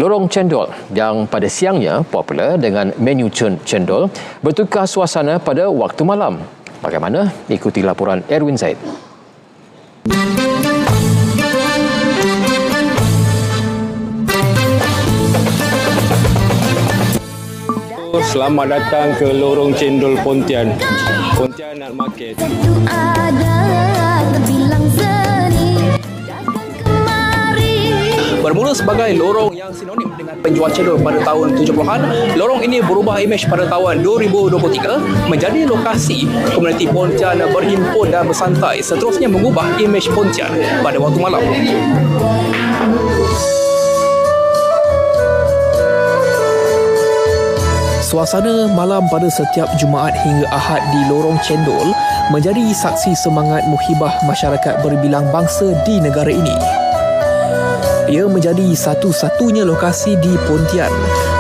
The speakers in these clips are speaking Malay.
Lorong Cendol yang pada siangnya popular dengan menu cendol bertukar suasana pada waktu malam. Bagaimana? Ikuti laporan Erwin Zaid. Selamat datang ke Lorong Cendol Pontian Night Market. Bermula sebagai lorong yang sinonim dengan penjual cendol pada tahun 70-an, lorong ini berubah imej pada tahun 2023 menjadi lokasi komuniti Pontian berhimpun dan bersantai, seterusnya mengubah imej Pontian pada waktu malam. Suasana malam pada setiap Jumaat hingga Ahad di Lorong Cendol menjadi saksi semangat muhibah masyarakat berbilang bangsa di negara ini. Ia menjadi satu-satunya lokasi di Pontian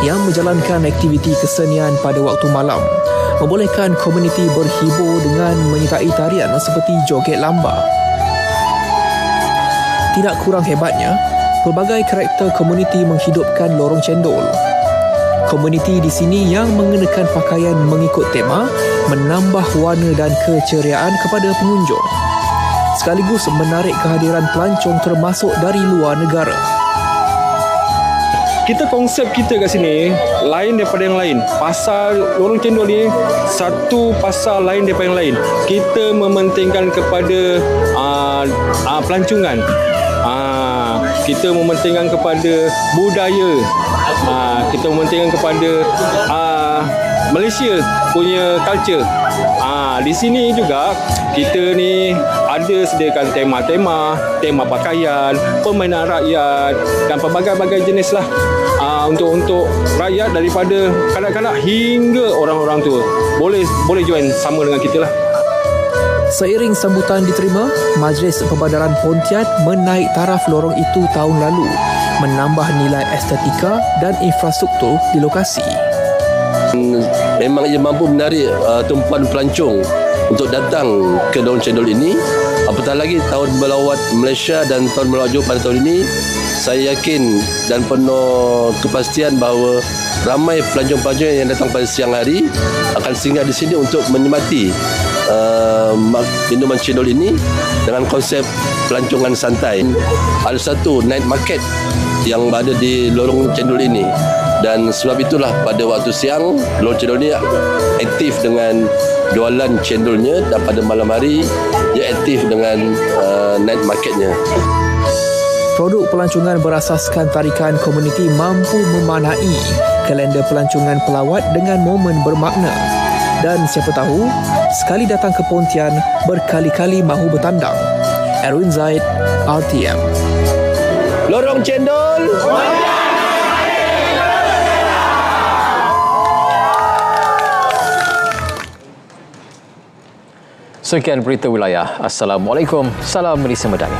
yang menjalankan aktiviti kesenian pada waktu malam, membolehkan komuniti berhibur dengan menyertai tarian seperti joget lamba. Tidak kurang hebatnya, pelbagai karakter komuniti menghidupkan Lorong Cendol. Komuniti di sini yang mengenakan pakaian mengikut tema menambah warna dan keceriaan kepada pengunjung, sekaligus menarik kehadiran pelancong termasuk dari luar negara. Kita konsep kita kat sini lain daripada yang lain. Pasar Lorong Cendol ni satu pasar lain daripada yang lain. Kita mementingkan kepada pelancongan. Kita mementingkan kepada budaya. Kita mementingkan kepada Malaysia punya culture. Di sini juga kita ni ada sediakan tema pakaian, permainan rakyat dan pelbagai-bagai jenis lah untuk rakyat daripada kanak-kanak hingga orang-orang tua. Boleh join sama dengan kita lah. Seiring sambutan diterima, Majlis Pembadaran Pontian menaik taraf lorong itu tahun lalu, menambah nilai estetika dan infrastruktur di lokasi. Memang ia mampu menarik tumpuan pelancong untuk datang ke Lorong Cendol ini. Apatah lagi tahun melawat Malaysia dan tahun melawat Johor pada tahun ini, saya yakin dan penuh kepastian bahawa ramai pelancong-pelancong yang datang pada siang hari akan singgah di sini untuk menikmati minuman cendol ini dengan konsep pelancongan santai. Ada satu night market yang berada di Lorong Cendol ini, dan sebab itulah pada waktu siang Lorong Cendol ini aktif dengan jualan cendolnya, dan pada malam hari dia aktif dengan night marketnya. Produk pelancongan berasaskan tarikan komuniti mampu memanai kalender pelancongan pelawat dengan momen bermakna. Dan siapa tahu, sekali datang ke Pontian, berkali-kali mahu bertandang. Erwin Zaid, RTM. Lorong Cendol. Sekian berita wilayah. Assalamualaikum. Salam Malaysia Madani.